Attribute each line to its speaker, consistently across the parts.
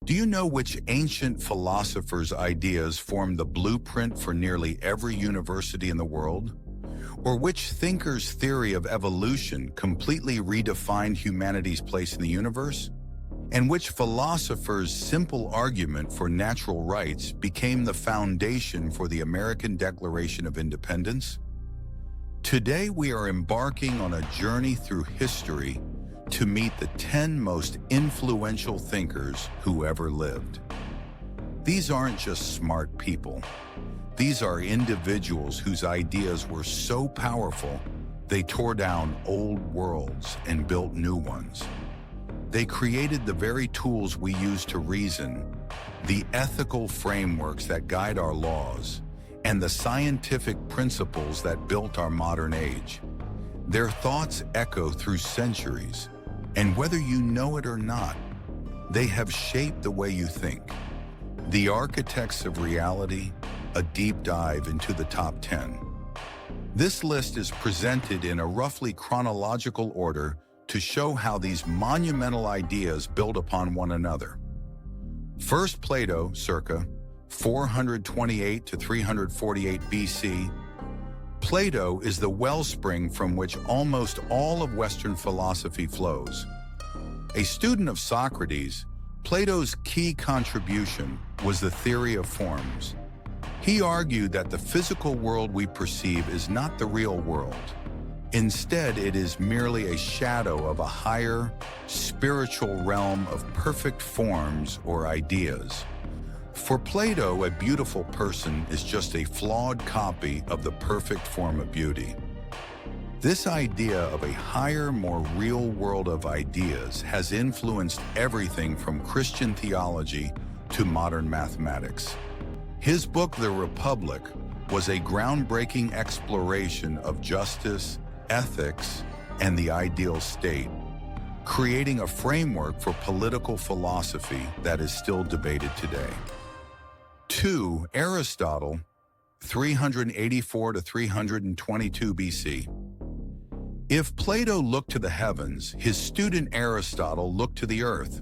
Speaker 1: Do you know which ancient philosopher's ideas formed the blueprint for nearly every university in the world? Or which thinker's theory of evolution completely redefined humanity's place in the universe? And which philosopher's simple argument for natural rights became the foundation for the American Declaration of Independence? Today we are embarking on a journey through history to meet the 10 most influential thinkers who ever lived. These aren't just smart people. These are individuals whose ideas were so powerful, they tore down old worlds and built new ones. They created the very tools we use to reason, the ethical frameworks that guide our laws, and the scientific principles that built our modern age. Their thoughts echo through centuries, and whether you know it or not, they have shaped the way you think. The architects of reality, a deep dive into the top 10. This list is presented in a roughly chronological order to show how these monumental ideas build upon one another. First, Plato, circa 428 to 348 BC. Plato is the wellspring from which almost all of Western philosophy flows. A student of Socrates, Plato's key contribution was the theory of forms. He argued that the physical world we perceive is not the real world. Instead, it is merely a shadow of a higher, spiritual realm of perfect forms or ideas. For Plato, a beautiful person is just a flawed copy of the perfect form of beauty. This idea of a higher, more real world of ideas has influenced everything from Christian theology to modern mathematics. His book, The Republic, was a groundbreaking exploration of justice, ethics, and the ideal state, creating a framework for political philosophy that is still debated today. 2. Aristotle, 384 to 322 BC. If Plato looked to the heavens, his student Aristotle looked to the earth.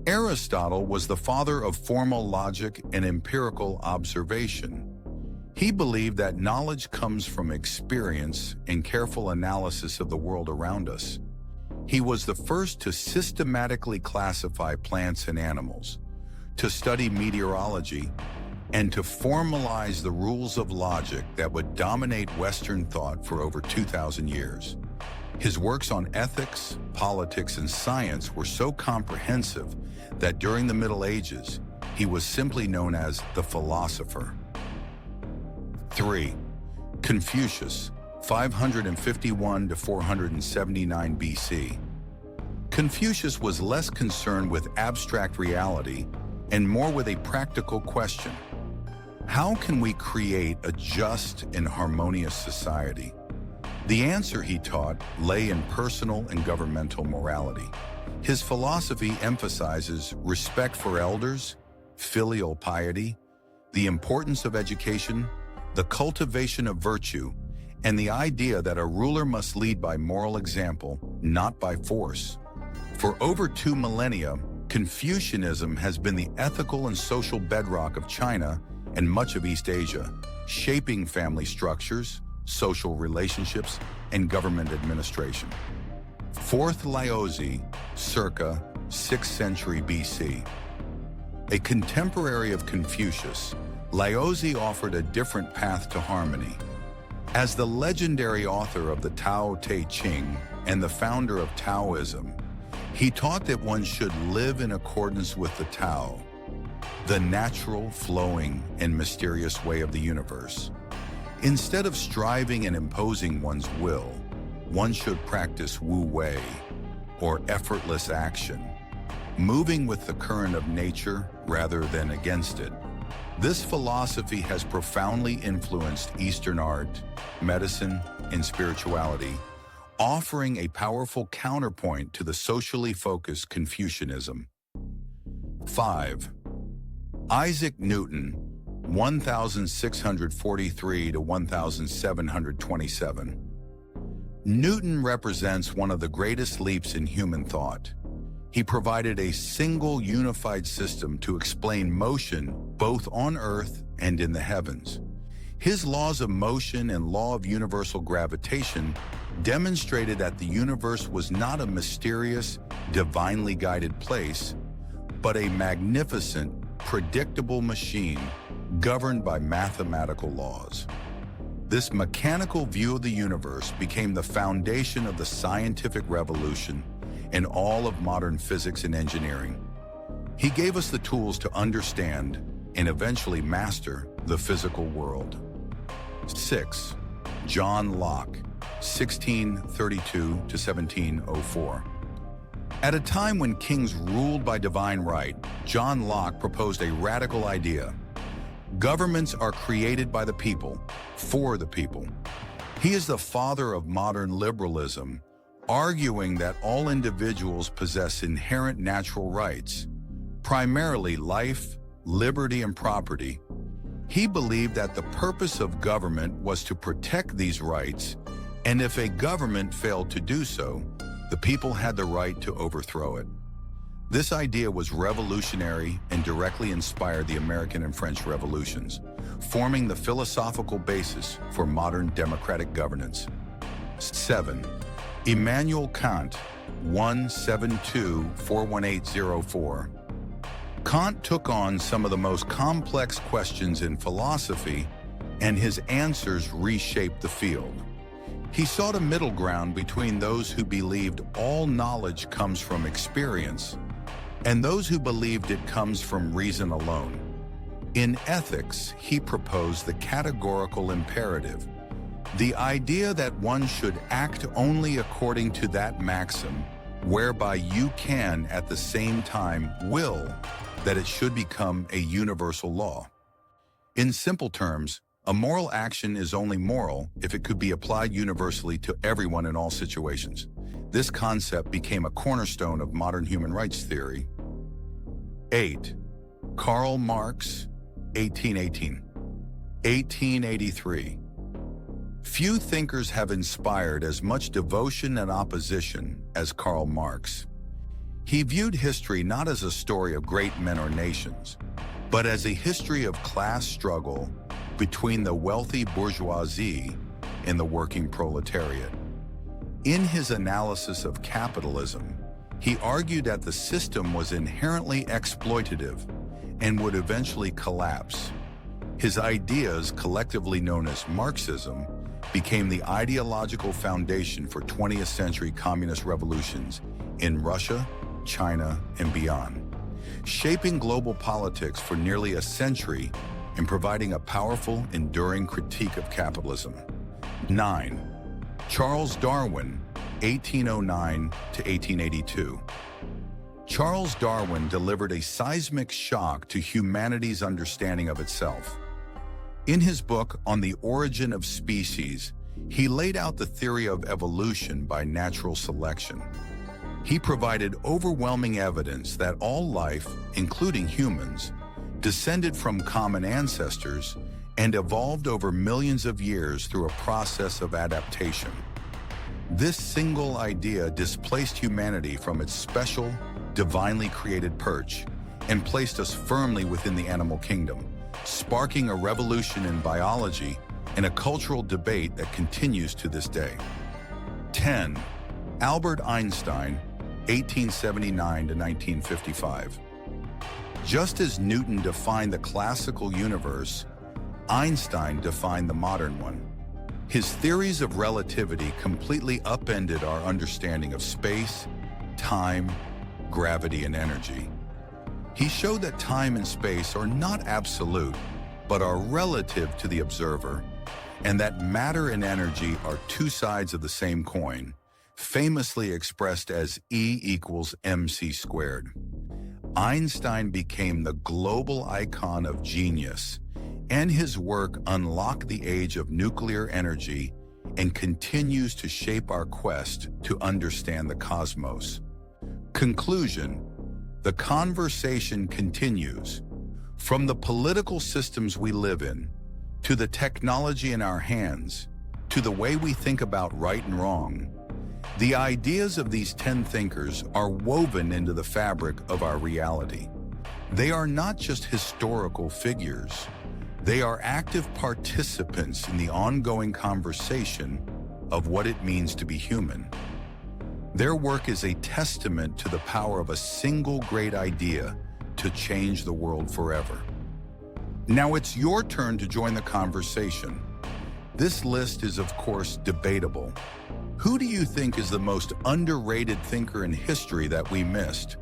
Speaker 1: Aristotle was the father of formal logic and empirical observation. He believed that knowledge comes from experience and careful analysis of the world around us. He was the first to systematically classify plants and animals, to study meteorology, and to formalize the rules of logic that would dominate Western thought for over 2,000 years. His works on ethics, politics, and science were so comprehensive that during the Middle Ages, he was simply known as the philosopher. 3. Confucius, 551 to 479 BC. Confucius was less concerned with abstract reality and more with a practical question. How can we create a just and harmonious society? The answer, he taught, lay in personal and governmental morality. His philosophy emphasizes respect for elders, filial piety, the importance of education, the cultivation of virtue, and the idea that a ruler must lead by moral example, not by force. For over 2 millennia, Confucianism has been the ethical and social bedrock of China and much of East Asia, shaping family structures, social relationships, and government administration. 4th Laozi, circa 6th century BC. A contemporary of Confucius, Laozi offered a different path to harmony. As the legendary author of the Tao Te Ching and the founder of Taoism, he taught that one should live in accordance with the Tao, the natural, flowing, and mysterious way of the universe. Instead of striving and imposing one's will, one should practice Wu Wei, or effortless action, moving with the current of nature rather than against it. This philosophy has profoundly influenced Eastern art, medicine, and spirituality, offering a powerful counterpoint to the socially focused Confucianism. 5. Isaac Newton, 1643 to 1727. Newton represents one of the greatest leaps in human thought. He provided a single unified system to explain motion both on Earth and in the heavens. His laws of motion and law of universal gravitation demonstrated that the universe was not a mysterious, divinely guided place, but a magnificent, predictable machine governed by mathematical laws. This mechanical view of the universe became the foundation of the scientific revolution and all of modern physics and engineering. He gave us the tools to understand and eventually master the physical world. 6. John Locke, 1632 to 1704. At a time when kings ruled by divine right, John Locke proposed a radical idea. Governments are created by the people, for the people. He is the father of modern liberalism, arguing that all individuals possess inherent natural rights, primarily life, liberty, and property. He believed that the purpose of government was to protect these rights, and if a government failed to do so, the people had the right to overthrow it. This idea was revolutionary and directly inspired the American and French revolutions, forming the philosophical basis for modern democratic governance. 7. Immanuel Kant, 172-41804. Kant took on some of the most complex questions in philosophy, and his answers reshaped the field. He sought a middle ground between those who believed all knowledge comes from experience and those who believed it comes from reason alone. In ethics, he proposed the categorical imperative, the idea that one should act only according to that maxim, whereby you can at the same time will that it should become a universal law. In simple terms, a moral action is only moral if it could be applied universally to everyone in all situations. This concept became a cornerstone of modern human rights theory. 8. Karl Marx, 1883. Few thinkers have inspired as much devotion and opposition as Karl Marx. He viewed history not as a story of great men or nations, but as a history of class struggle between the wealthy bourgeoisie and the working proletariat. In his analysis of capitalism, he argued that the system was inherently exploitative and would eventually collapse. His ideas, collectively known as Marxism, became the ideological foundation for 20th century communist revolutions in Russia, China, and beyond, shaping global politics for nearly a century and providing a powerful, enduring critique of capitalism. 9. Charles Darwin, 1809 to 1882. Charles Darwin delivered a seismic shock to humanity's understanding of itself. In his book On the Origin of Species, he laid out the theory of evolution by natural selection. He provided overwhelming evidence that all life, including humans, descended from common ancestors and evolved over millions of years through a process of adaptation. This single idea displaced humanity from its special, divinely created perch and placed us firmly within the animal kingdom, sparking a revolution in biology and a cultural debate that continues to this day. 10. Albert Einstein, 1879 to 1955. Just as Newton defined the classical universe, Einstein defined the modern one. His theories of relativity completely upended our understanding of space, time, gravity, and energy. He showed that time and space are not absolute, but are relative to the observer, and that matter and energy are two sides of the same coin, famously expressed as E equals mc squared. Einstein became the global icon of genius, and his work unlocked the age of nuclear energy and continues to shape our quest to understand the cosmos. Conclusion: the conversation continues. From the political systems we live in, to the technology in our hands, to the way we think about right and wrong, The ideas of these 10 thinkers are woven into the fabric of our reality. They are not just historical figures. They are active participants in the ongoing conversation of what it means to be human. Their work is a testament to the power of a single great idea to change the world forever. Now it's your turn to join the conversation. This list is, of course, debatable. Who do you think is the most underrated thinker in history that we missed?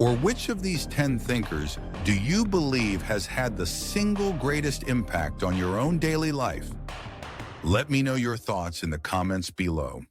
Speaker 1: Or which of these 10 thinkers do you believe has had the single greatest impact on your own daily life? Let me know your thoughts in the comments below.